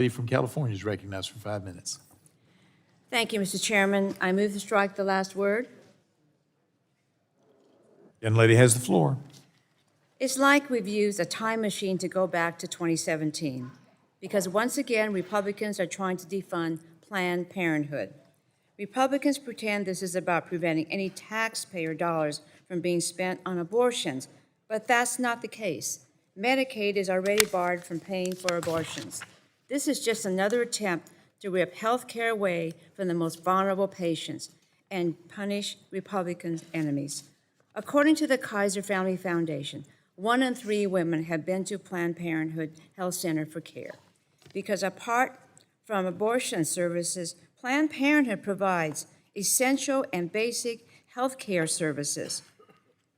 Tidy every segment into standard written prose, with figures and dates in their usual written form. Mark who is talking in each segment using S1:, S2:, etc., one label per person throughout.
S1: Lady from California is recognized for 5 minutes.
S2: Thank you, Mr. Chairman. I move to strike the last word.
S1: Young lady has the floor.
S2: It's like we've used a time machine to go back to 2017, because once again, Republicans are trying to defund Planned Parenthood. Republicans pretend this is about preventing any taxpayer dollars from being spent on abortions, but that's not the case. Medicaid is already barred from paying for abortions. This is just another attempt to rip health care away from the most vulnerable patients and punish Republicans' enemies. According to the Kaiser Family Foundation, 1 in 3 women have been to Planned Parenthood Health Center for care. Because apart from abortion services, Planned Parenthood provides essential and basic health care services.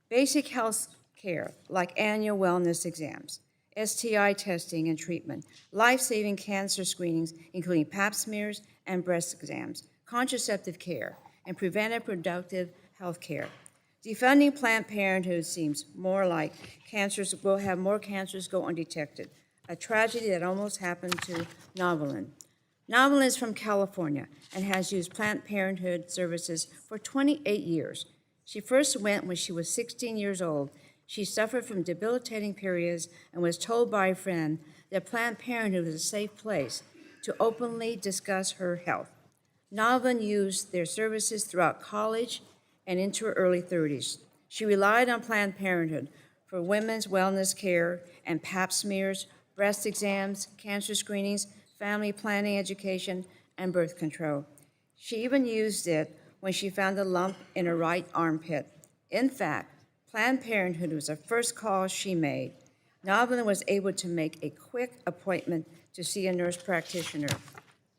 S2: Basic health care, like annual wellness exams, STI testing and treatment, life-saving cancer screenings, including pap smears and breast exams, contraceptive care, and preventive productive health care. Defunding Planned Parenthood seems more like cancers will have more cancers go undetected, a tragedy that almost happened to Novelyn. Novelyn is from California and has used Planned Parenthood services for 28 years. She first went when she was 16 years old. She suffered from debilitating periods and was told by a friend that Planned Parenthood was a safe place to openly discuss her health. Novelyn used their services throughout college and into her early 30s. She relied on Planned Parenthood for women's wellness care and pap smears, breast exams, cancer screenings, family planning education, and birth control. She even used it when she found a lump in her right armpit. In fact, Planned Parenthood was the first call she made. Novelyn was able to make a quick appointment to see a nurse practitioner.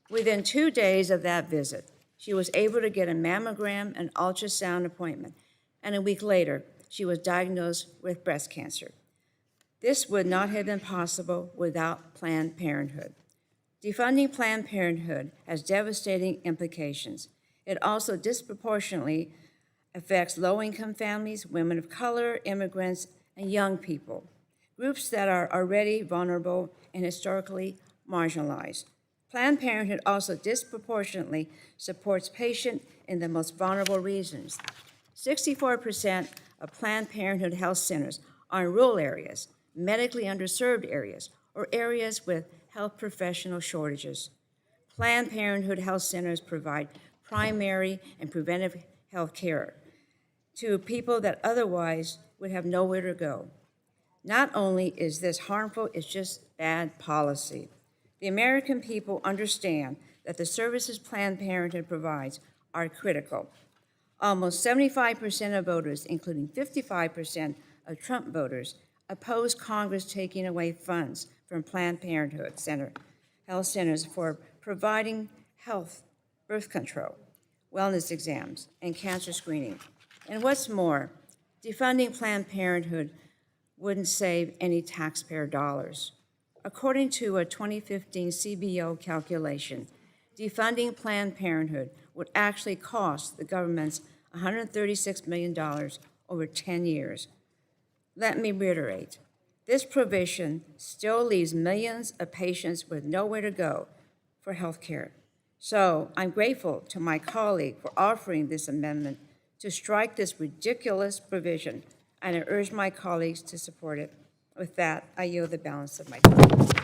S2: Within 2 days of that visit, she was able to get a mammogram and ultrasound appointment, and a week later, she was diagnosed with breast cancer. This would not have been possible without Planned Parenthood. Defunding Planned Parenthood has devastating implications. It also disproportionately affects low-income families, women of color, immigrants, and young people, groups that are already vulnerable and historically marginalized. Planned Parenthood also disproportionately supports patients in the most vulnerable regions. 64% of Planned Parenthood health centers are in rural areas, medically underserved areas, or areas with health professional shortages. Planned Parenthood health centers provide primary and preventive health care to people that otherwise would have nowhere to go. Not only is this harmful, it's just bad policy. The American people understand that the services Planned Parenthood provides are critical. Almost 75% of voters, including 55% of Trump voters, oppose Congress taking away funds from Planned Parenthood health centers for providing health, birth control, wellness exams, and cancer screening. And what's more, defunding Planned Parenthood wouldn't save any taxpayer dollars. According to a 2015 CBO calculation, defunding Planned Parenthood would actually cost the government $136 million over 10 years. Let me reiterate, this provision still leaves millions of patients with nowhere to go for health care. So I'm grateful to my colleague for offering this amendment to strike this ridiculous provision, and I urge my colleagues to support it. With that, I yield the balance of my time.